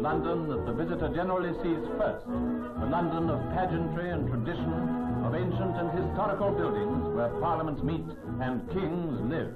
London that the visitor generally sees first, the London of pageantry and tradition, of ancient and historical buildings where parliaments meet and kings live.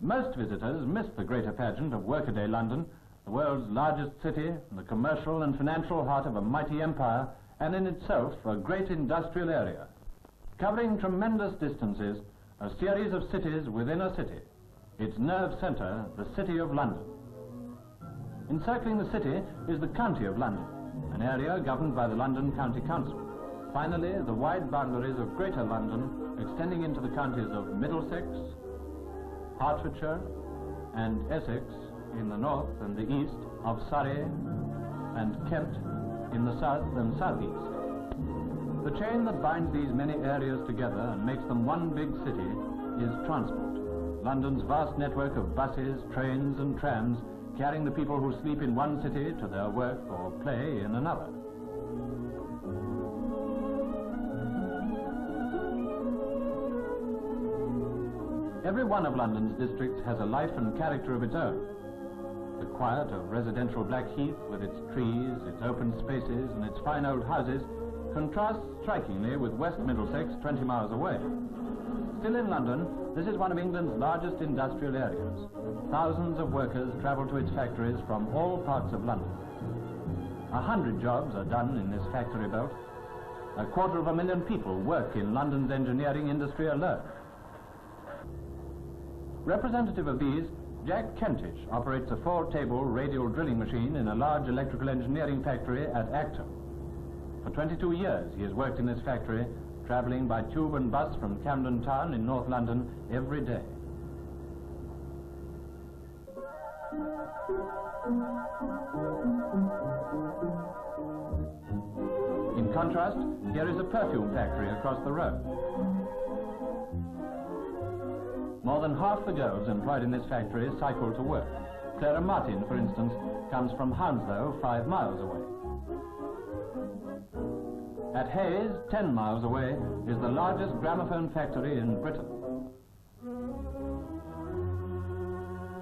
Most visitors miss the greater pageant of workaday London, the world's largest city, the commercial and financial heart of a mighty empire, and in itself a great industrial area. Covering tremendous distances, a series of cities within a city. Its nerve centre, the City of London. Encircling the city is the County of London, an area governed by the London County Council. Finally, the wide boundaries of Greater London extending into the counties of Middlesex, Hertfordshire, and Essex in the north and the east, of Surrey and Kent in the south and southeast. The chain that binds these many areas together and makes them one big city is transport. London's vast network of buses, trains and trams carrying the people who sleep in one city to their work or play in another. Every one of London's districts has a life and character of its own. The quiet of residential Blackheath, with its trees, its open spaces and its fine old houses, contrasts strikingly with West Middlesex, 20 miles away. Still in London, this is one of England's largest industrial areas. Thousands of workers travel to its factories from all parts of London. 100 jobs are done in this factory belt. 250,000 people work in London's engineering industry alone. Representative of these, Jack Kentish operates a 4-table radial drilling machine in a large electrical engineering factory at Acton. For 22 years he has worked in this factory, travelling by tube and bus from Camden Town in North London every day. In contrast, here is a perfume factory across the road. More than half the girls employed in this factory cycle to work. Clara Martin, for instance, comes from Hounslow, 5 miles away. At Hayes, 10 miles away, is the largest gramophone factory in Britain.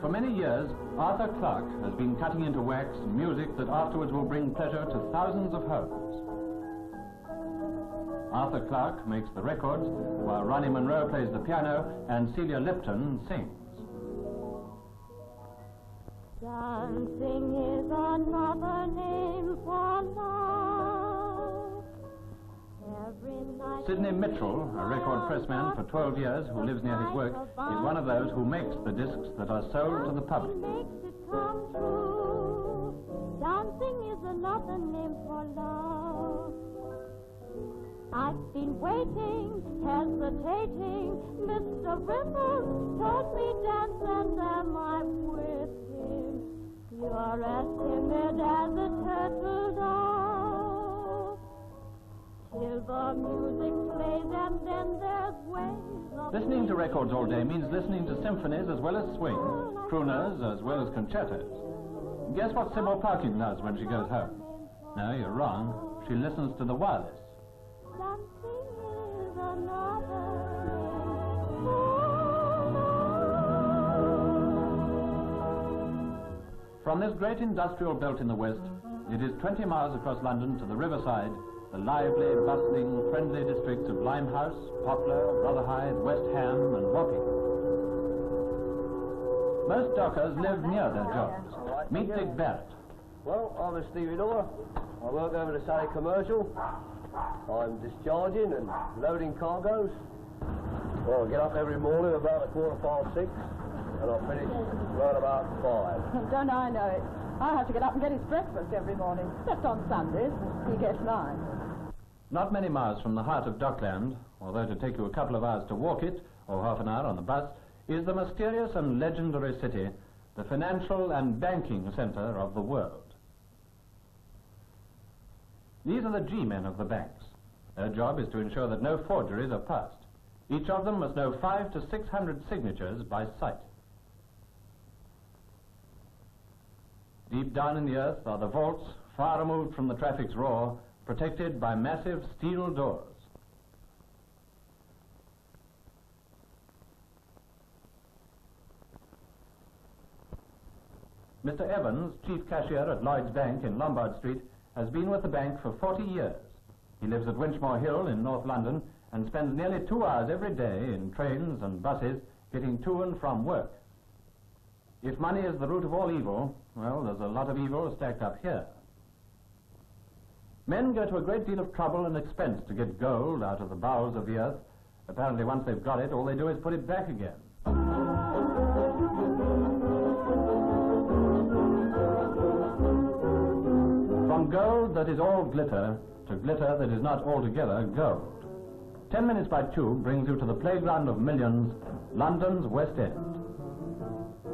For many years, Arthur Clarke has been cutting into wax music that afterwards will bring pleasure to thousands of homes. Arthur Clarke makes the records, while Ronnie Monroe plays the piano and Celia Lipton sings. Dancing is another name for love. Every night Sidney Mitchell, a record pressman for 12 years who lives near his work, is one of those who makes the discs that are sold to the public. makes it come true. Dancing is another name for love. I've been waiting, hesitating. Mr. Ripples told me dance, and am I with him? You're as timid as a turtle dove. Till the music plays, and then there's ways of... Listening to records all day means listening to symphonies as well as swing, crooners as well as concertos. Guess what Sybil Parkin does when she goes home? No, you're wrong. She listens to the wireless. Dancing is another name. From this great industrial belt in the west, it is 20 miles across London to the riverside, the lively, bustling, friendly districts of Limehouse, Poplar, Rotherhithe, West Ham and Wapping. Most dockers live near their jobs. Meet Dick Barrett. Well, I'm a stevedore. I work over the Surrey Commercial. I'm discharging and loading cargoes. Well, I get up every morning about 6:15, and I finish around about 5. Don't I know it? I have to get up and get his breakfast every morning, except on Sundays. He gets mine. Not many miles from the heart of Dockland, although to take you a couple of hours to walk it, or half an hour on the bus, is the mysterious and legendary city, the financial and banking centre of the world. These are the G-men of the banks. Their job is to ensure that no forgeries are passed. Each of them must know 500 to 600 signatures by sight. Deep down in the earth are the vaults, far removed from the traffic's roar, protected by massive steel doors. Mr. Evans, chief cashier at Lloyd's Bank in Lombard Street, has been with the bank for 40 years. He lives at Winchmore Hill in North London and spends nearly 2 hours every day in trains and buses getting to and from work. If money is the root of all evil, well, there's a lot of evil stacked up here. Men go to a great deal of trouble and expense to get gold out of the bowels of the earth. Apparently, once they've got it, all they do is put it back again. From gold that is all glitter to glitter that is not altogether gold. 10 minutes by 2 brings you to the playground of millions, London's West End.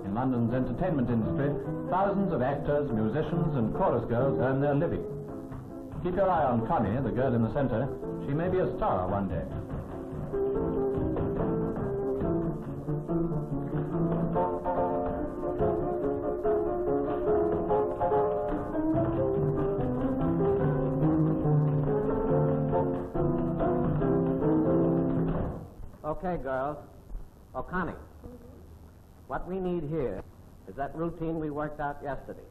In London's entertainment industry, thousands of actors, musicians and chorus girls earn their living. Keep your eye on Connie, the girl in the center. She may be a star one day. Okay, girls. Oh, Connie, what we need here is that routine we worked out yesterday.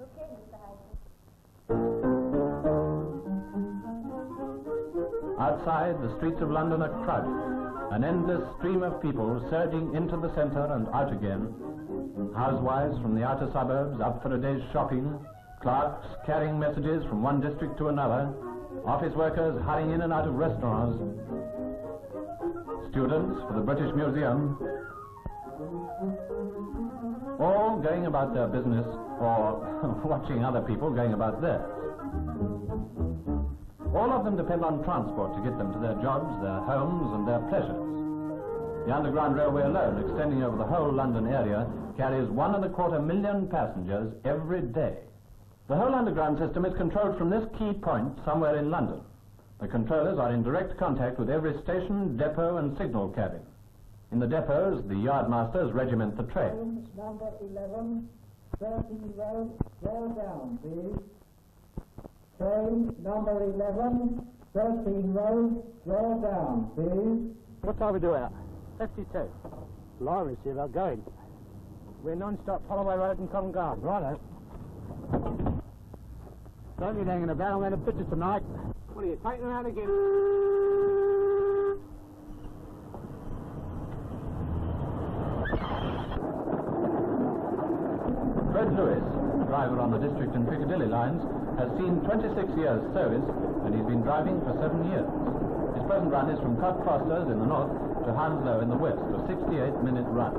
Okay, Mr. Heisman. Outside, the streets of London are crowded. An endless stream of people surging into the center and out again. Housewives from the outer suburbs up for a day's shopping. Clerks carrying messages from one district to another. Office workers hurrying in and out of restaurants. Students for the British Museum. All going about their business or watching other people going about theirs. All of them depend on transport to get them to their jobs, their homes and their pleasures. The Underground Railway alone, extending over the whole London area, carries 1.25 million passengers every day. The whole underground system is controlled from this key point somewhere in London. The controllers are in direct contact with every station, depot and signal cabin. In the depots, the yardmasters regiment the train. Number 11, 13 road, roll down, please. Train number 11, 13 road, roll down, please. What time we do out? 52. Blimey, see about going. We're non-stop Holloway Road and Covent Garden. Righto. Don't be hanging about. I'm going to pictures tonight. What are you, taking her out again? Fred Lewis, driver on the District and Piccadilly lines, has seen 26 years service and he's been driving for 7 years. His present run is from Cockfosters in the north to Hounslow in the west, a 68-minute run.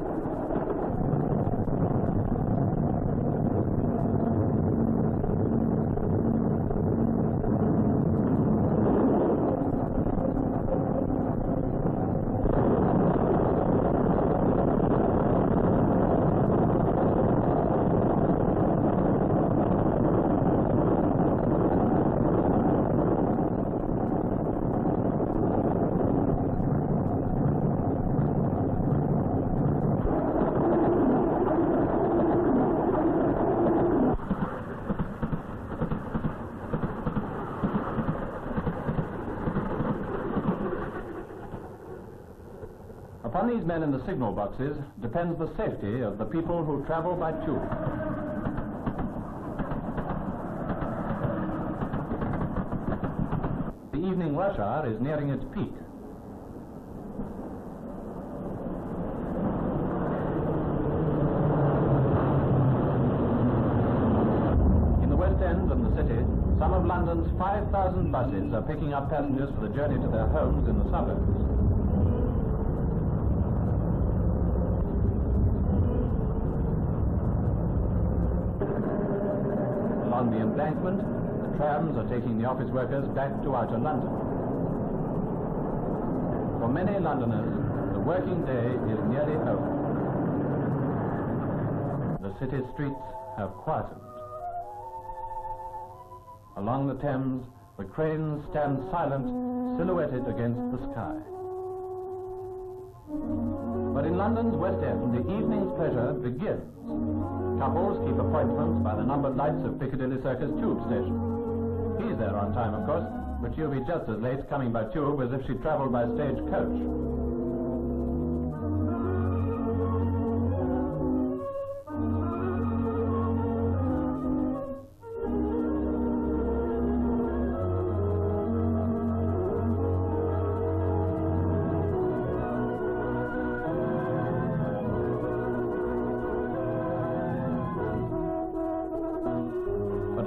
Upon these men in the signal boxes depends the safety of the people who travel by tube. The evening rush hour is nearing its peak. In the West End and the city, some of London's 5,000 buses are picking up passengers for the journey to their homes in the suburbs. On the embankment, the trams are taking the office workers back to outer London. For many Londoners, the working day is nearly over. The city streets have quietened. Along the Thames, the cranes stand silent, silhouetted against the sky. But in London's West End, the evening's pleasure begins. Couples keep appointments by the numbered lights of Piccadilly Circus tube station. He's there on time, of course, but she'll be just as late coming by tube as if she travelled by stagecoach.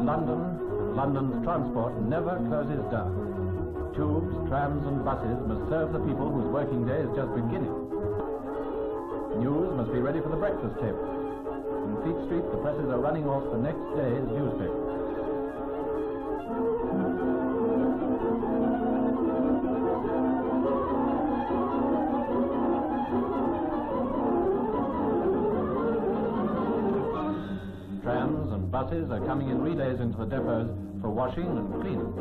London, London's transport never closes down. Tubes, trams and buses must serve the people whose working day is just beginning. News must be ready for the breakfast table. In Fleet Street, the presses are running off the next day's newspaper. Trams and buses are coming in relays into the depots for washing and cleaning.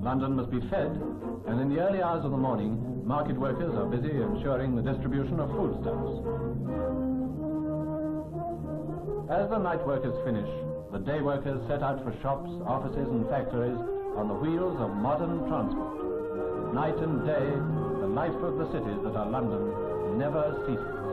London must be fed, and in the early hours of the morning, market workers are busy ensuring the distribution of foodstuffs. As the night workers finish, the day workers set out for shops, offices and factories on the wheels of modern transport. Night and day, the life of the cities that are London never ceases.